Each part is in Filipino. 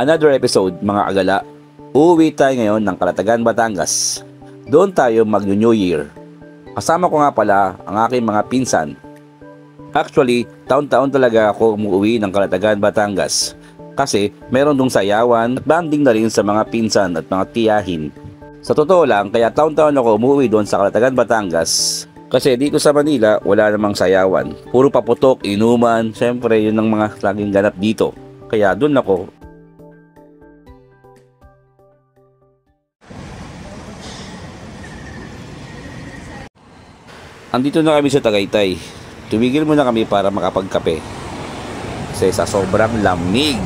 Another episode mga agala. Uuwi tayo ngayon ng Calatagan, Batangas. Doon tayo mag-New Year. Kasama ko nga pala ang aking mga pinsan. Actually, taon-taon talaga ako umuwi ng Calatagan, Batangas. Kasi meron dong sayawan at banding na rin sa mga pinsan at mga tiyahin. Sa totoo lang, kaya taon-taon ako umuwi doon sa Calatagan, Batangas. Kasi dito sa Manila, wala namang sayawan. Puro paputok, inuman, syempre yun ang mga laging ganap dito. Kaya doon ako. Andito na kami sa Tagaytay. Tumigil muna kami para makapagkape. Kasi sa sobrang lamig.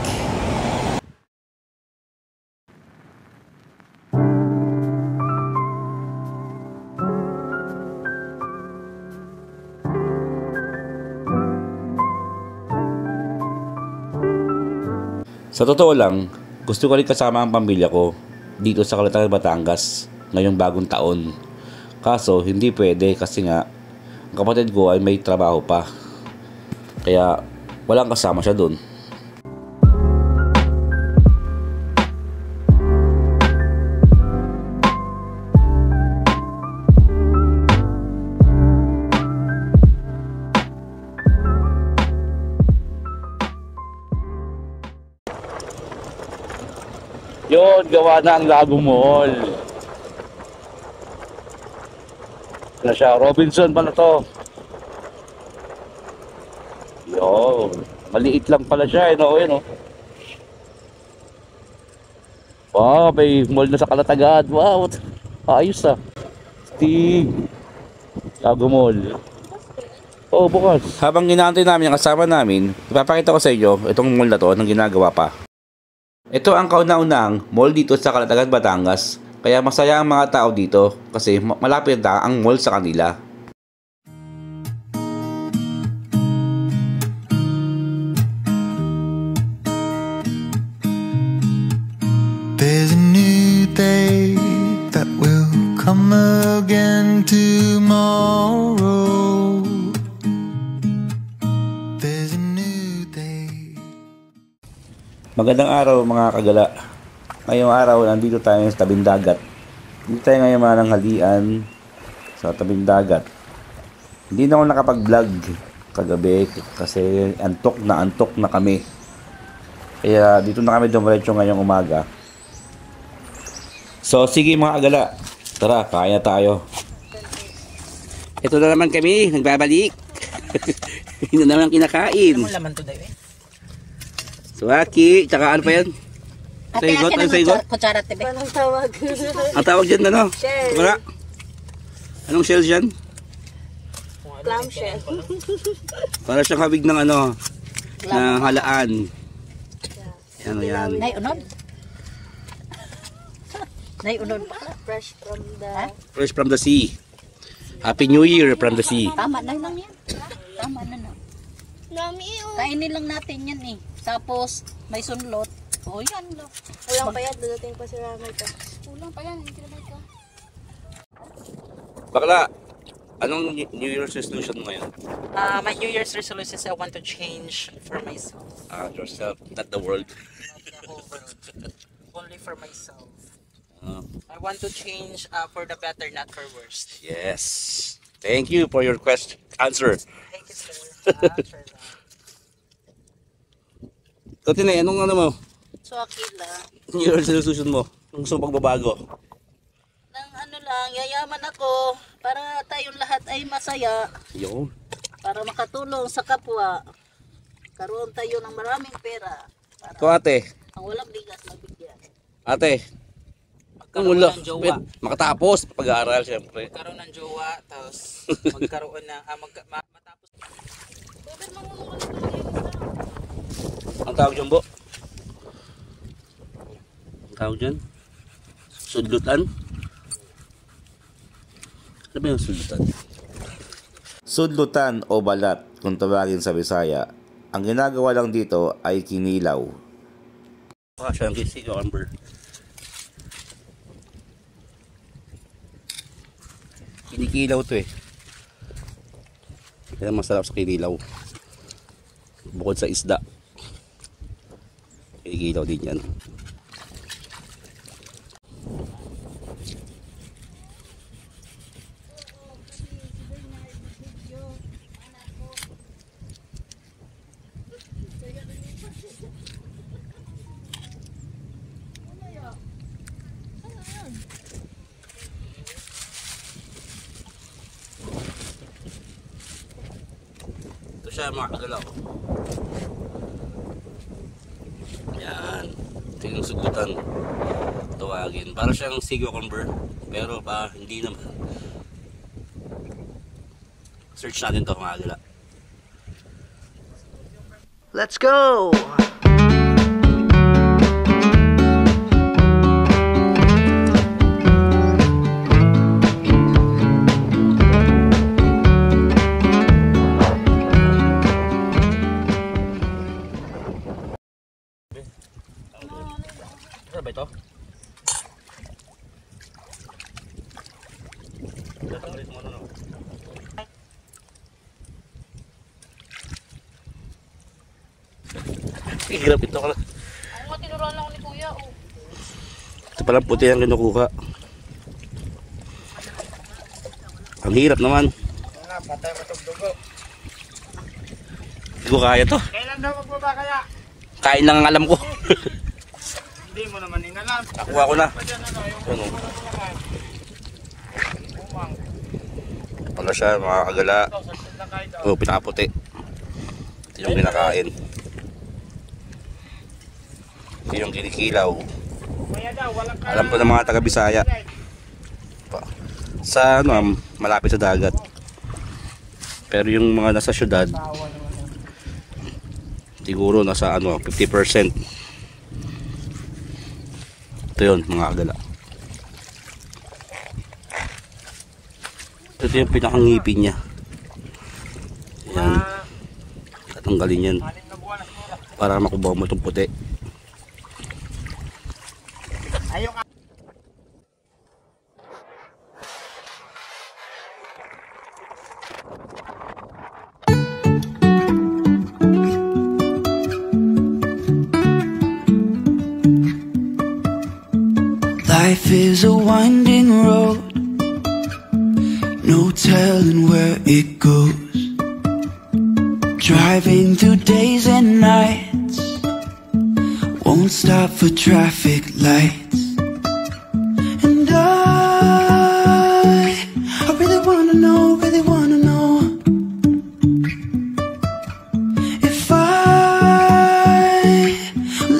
Sa totoo lang, gusto ko rin kasama ang pamilya ko dito sa Calatagan, Batangas ngayong bagong taon. Kaso hindi pwede kasi nga ang kapatid ko ay may trabaho pa. Kaya walang kasama siya doon. Yun, gawa na ang Lago Mall. Na siya, Robinson pala to. Yo, maliit lang pala siya, no? Yun, oh. Wow, may mall na sa Calatagan. Wow, ayos ah. Stig. Lago Mall. Oh, bukas. Habang inaantay namin ang kasama namin, ipapakita ko sa inyo itong mall na to nang ginagawa pa. Ito ang kauna-unang mall dito sa Calatagan, Batangas. Kaya masaya ang mga tao dito kasi malapit na ang mall sa kanila. There's a new day that will come again tomorrow. There's a new day. Magandang araw mga kagala. Ngayong araw, nandito tayo sa tabing dagat. Dito tayo ngayon mananghalian sa tabing dagat. Hindi na ako nakapag-vlog kagabi kasi antok na kami. Kaya dito na kami dumiretso ngayong umaga. So sige mga agala, tara, kaya tayo. Ito na naman kami, nagbabalik. Hindi na naman kinakain. Ano laman to daw eh? Suwaki, tsaka ano pa yan? Saygot, ano saygot? Kutsara tebe. Anong tawag? Ang tawag dyan ano? Shell. Wala. Anong shell dyan? Clam shell. Para siyang kabig ng ano, ng halaan. Ano yan? Nay unod. Nay unod pa. Fresh from the... Fresh from the sea. Happy New Year from the sea. Tama na lang yan. Tama na na. Kainin lang natin yan eh. Tapos may sunlot. O yan lo. Walang pa yan, dadating pa si Ramay ka. Ulang pa yan, hindi naman ka. Bakla, anong New Year's resolution mo ngayon? My New Year's resolution is I want to change for myself. Yourself, not the world. Not the whole world. Only for myself. I want to change for the better, not for worse. Yes. Thank you for your answer. Thank you, sir. Sure lang. Katinay, anong ano mo? So, Akila, New Year's resolution mo? Ang gusto mong pagbabago? nang ano lang, yayaman ako para tayong lahat ay masaya. Yun. Para makatulong sa kapwa. Karoon tayo ng maraming pera. Para Ikaw ate. ang walang bigas magbigyan. Ate. Magkaroon ng jowa. Makatapos pag-aaral siyempre. Magkaroon ng jowa, tapos magkaroon ng matapos. Ang tawag dyan, Bo? Ang tawag dyan? Sudlutan? Ano ba yung sudlutan? Sudlutan o balat, kung tawagin sa Bisaya. Ang ginagawa lang dito ay kinilaw. Siya ang kisigaw, Amber. Kinikilaw to eh. Kaya masarap sa kinilaw. Bukod sa isda. Kikilaw din yan. Ito siya mga kagalaw. Yan. Ito yung sugutan. Tuwagin. Para siyang sea cucumber. Pero hindi naman. Search natin ito mga kagalaw. Let's go! Ano ba ito? Tatanggalit mo ano. Hirap ito ka na. Ako nga tinuruan ako ni Kuya. Oh. Ito palang puti ang kinukuha. Ang hirap naman. Patay matugdugo. Hindi ko kaya to. Kailan daw magbaba kaya? Kain lang ang alam ko. Hindi mo naman inalam. Nakuha ko na. Ano? Pala siya mga kagala. Oh, pinakaputi. Ito yung kinakain. Ito yung kinikilaw. Alam ko ng mga taga Bisaya. Sa ano, malapit sa dagat. Pero yung mga nasa syudad, siguro nasa ano, 50%. Ito yun mga kagala. Ito yung pinakangipin niya. Ayan. Tatanggalin yan para makubaw mo itong puti. Life is a winding road, no telling where it goes. Driving through days and nights, won't stop for traffic lights. And I really wanna know if I'll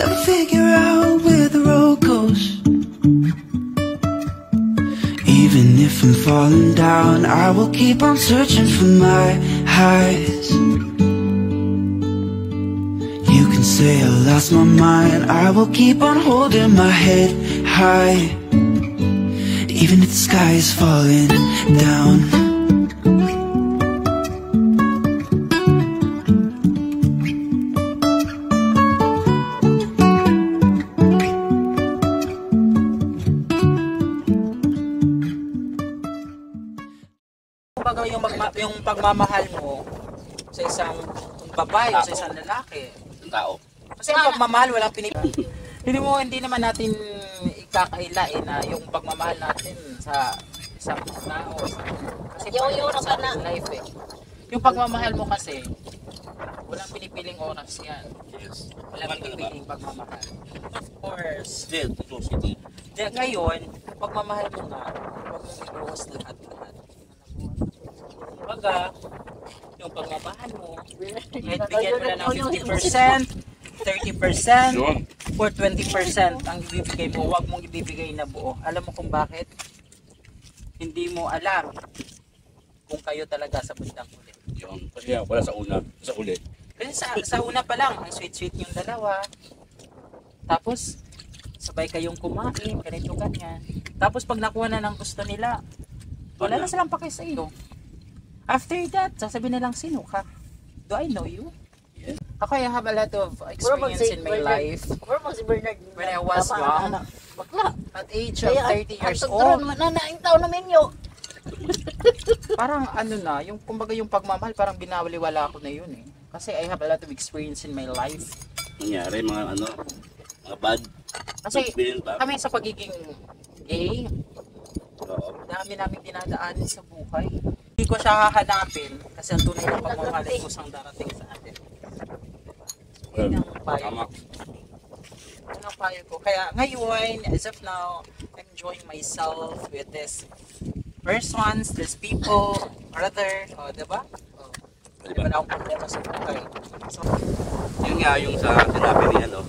ever figure out where the road goes. Even if I'm falling down, I will keep on searching for my highs. You can say I lost my mind, I will keep on holding my head high. Even if the sky is falling down. Kumbaga yung pagmamahal mo sa isang babae o sa isang lalaki. Ang tao. Kasi ang pagmamahal walang pinipili. Hindi naman natin ikakailain na yung pagmamahal natin sa isang tao. Kasi Yo-yo na sa ka na. life eh. Yung pagmamahal mo kasi walang pinipiling oras yan. Yes. Walang pinipiling pagmamahal. Of course. Still, ito city. Ngayon, yung pagmamahal mo nga, huwag mong ibuhos lahat-lahat. Baga, yung pagmamahal mo, kahit bigyan mo na ng 50%, 30%, or 20% ang ibibigay mo, huwag mong ibibigay na buo. Alam mo kung bakit? Hindi mo alam kung kayo talaga sa bandang huli. Yun. Kasi wala sa una. Sa uli. Kasi sa una pa lang, ang sweet-sweet yung dalawa. Tapos, sabay kayong kumain, ganito ganyan. Tapos pag nakuha na ng gusto nila, wala na silang pake sa iyo. After that, sasabihin na lang, sino ka? Do I know you? Yes. Ako, I have a lot of experience in my life. Where mo si Bernard? When I was young, Bakla. at age of 30 years Ang old, nanaing tao na menyo. parang ano na, yung kumbaga yung pagmamahal, parang binawaliwala ko na yun eh. Kasi I have a lot of experience in my life. Nangyari mga ano. Mga bad Kasi experience ba? kami sa pagiging gay, Oo. dami namin dinadaanan sa buhay. Hindi ko siya hahanapin kasi ang tunay na pagmamahal ay kusang darating sa atin. Yun ang payo. Tama. Yun ang payo ko. Kaya ngayon, as of now, I'm enjoying myself with this persons, these people, brother, diba? Diba na akong problema sa buhay. So, Yun nga, yung sa sinabi ni ano,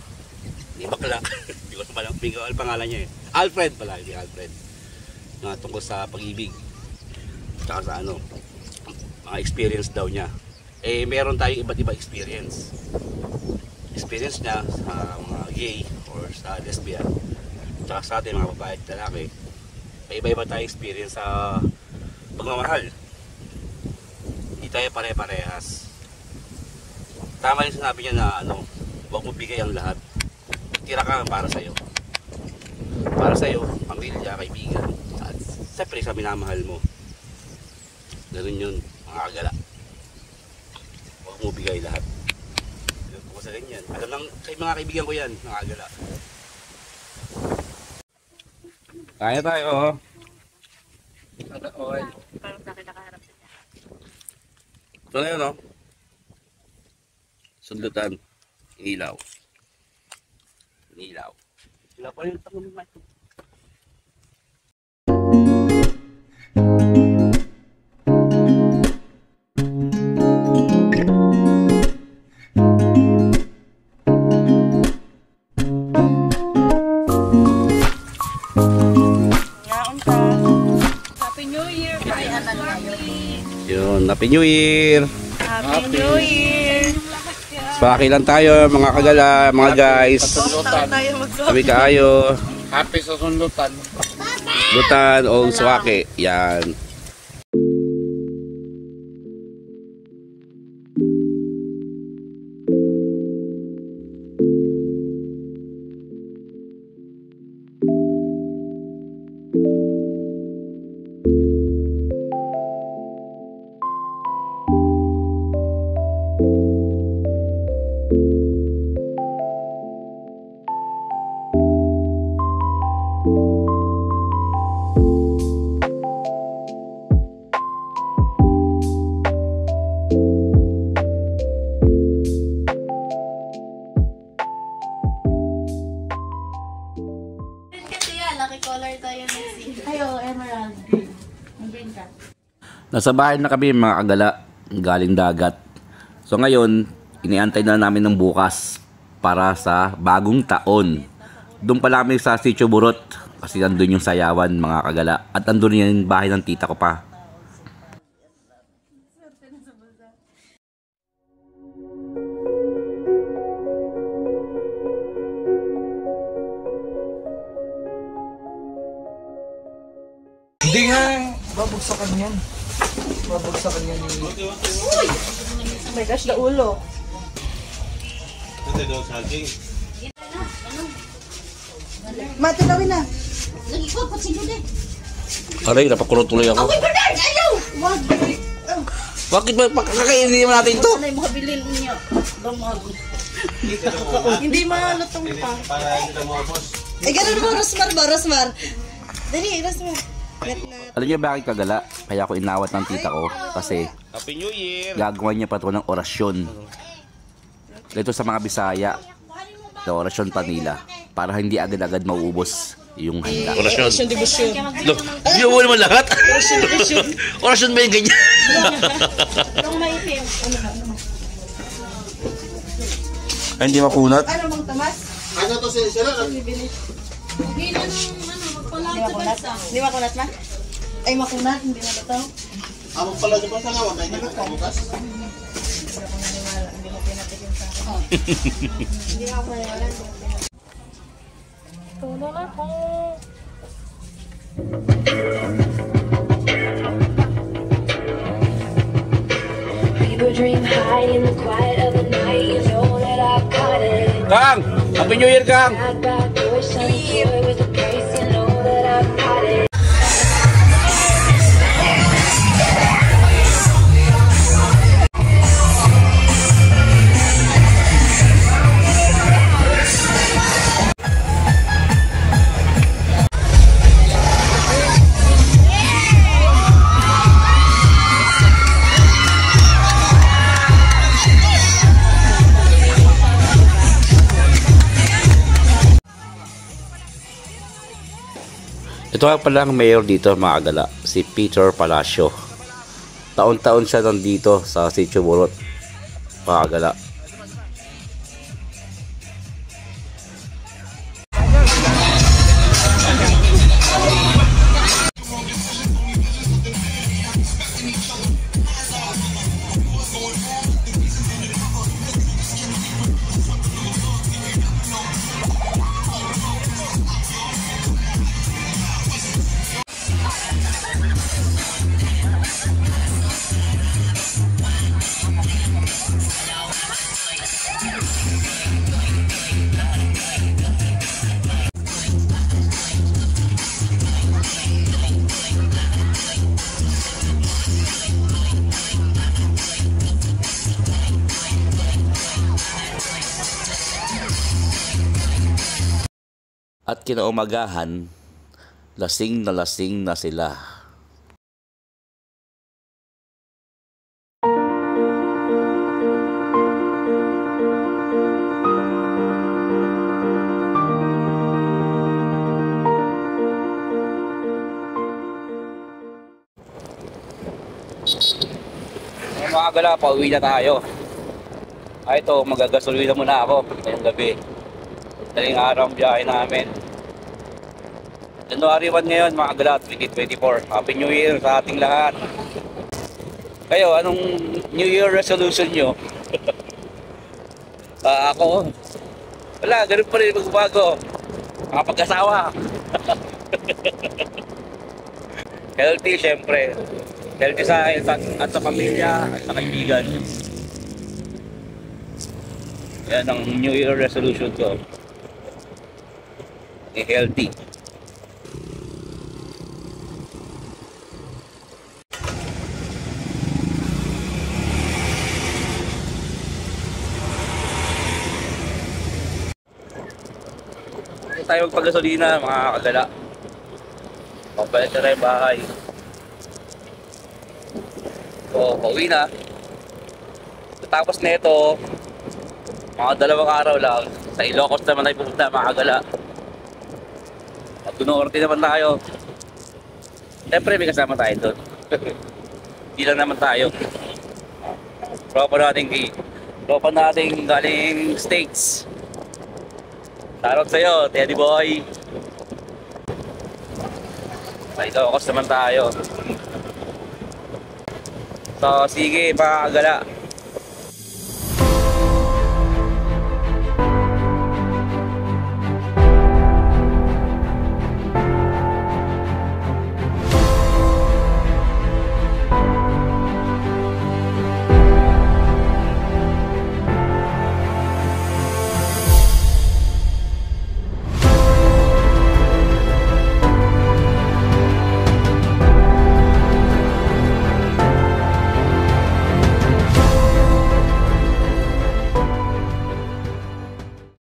ni Bakla. Hindi ko naman ang pangalan niya eh. Alfred pala, hindi Alfred. Na tungkol sa pag-ibig. Tsaka sa ano, mga experience daw niya. Eh, meron tayong iba't iba experience. Experience niya sa mga gay or sa lesbian. Tsaka sa atin, mga babae at lalaki. May iba-iba tayong experience sa pagmamahal. Hindi tayo pare-parehas. Tama yung sinabi niya na ano, huwag mo bigay ang lahat. Tira ka para sa'yo. Para sa'yo, pamilya, kaibigan. At siyempre sa minamahal mo. Ganun yun, mga kagala. Huwag mo bigay lahat. Ganun po sa ganyan. Alam lang, kay mga kaibigan ko yan, mga kagala. Kaya tayo, oh. Okay. Parang sa akin nakaharap na niya. Ito na yun, oh. Sundutan. Ilaw. Ilaw. Ilaw pa rin ito. Ngaon ka. Happy New Year. Yun, Happy New Year! Happy New Year. Paki lang tayo mga kagala, mga guys. Tayo tayo mag-go. Sabi kaayo. Happy sa sundutan. Lutan o swake. Yan. Lucky color tayo Messi. Ayo, emerald green. Ang green ka. Nasa bahay na kami mga kagala, galing dagat. So ngayon, iniantay na namin ng bukas para sa bagong taon. Doon pala kami sa Sitio Burot kasi nandun yung sayawan mga kagala. At nandun yung bahay ng tita ko pa. Hindi nga, babagsakan yan. Babagsakan yan yung... Oh my gosh, the ulo. Matilawin na. Lagi ko, patsino din. Aray, napakurot tuloy ako. Uy, Bernard! Ayaw! Wag! Bakit ba pakakainin naman natin to? Ano yung makabilin niyo? Bangag. Hindi malutong pa. Eh, ganun mo, Rosmar ba? Rosmar. Dali, Rosmar. Alam niyo bakit kagala? Kaya ako inawat ng tita ko kasi Happy New Year! gagawa niya pa ito ng orasyon. Ito sa mga Bisaya, na orasyon pa nila para hindi agad-agad mauubos yung handa. Orasyon. Debosyon. Look, hindi mo naman lahat. Orasyon ba yung ganyan? Anong maitim? Ano ba? Ay, hindi makunat. Ano bang tamas? Ano to sila? Hindi na nung, magpala Hindi makunat? Hindi makunat na? Ay, makunat. Hindi na ito. Among pala sa pasalawan, kaya hindi ko bukas. Hindi ako naniwala. Hindi mo pinatikin sa akin. Hindi ako naniwala. Tulong ako. People dream high in the quiet of the night. You know that I got it. Kang! Happy New Year, Kang! Bad, bad boy, shiny boy with a price. You know that I got it. Ito nga pala ang mayor dito mga kagala, si Peter Palacio. Taon-taon siya nandito sa Sitio Burot mga kagala. At kinaumagahan, lasing na sila. Mga kagala, pauwi na tayo. Ito, magagasolina muna ako ngayong gabi. Daling araw ang biyahe namin. January 1 ngayon mga kagala, 2024. Happy New Year sa ating lahat. Kayo, anong New Year resolution nyo? Ako, wala, ganun pa rin magbago. Makapag-asawa. Healthy syempre. Healthy sa at sa pamilya at sa kaibigan. Yan ang New Year resolution ko. Healthy. Tayo magpagasolina mga kagala. Papalit na yung bahay. So, pauwi na. Tapos na ito, mga 2 araw lang. Sa Ilocos naman tayo pupunta mga kagala. At tunuorte naman tayo. Siyempre may kasama tayo doon. Hindi lang naman tayo. Tropa natin galing States. Shoutout sa'yo, Teddy Boy. Sa Ilocos naman tayo. So sige mga kagala,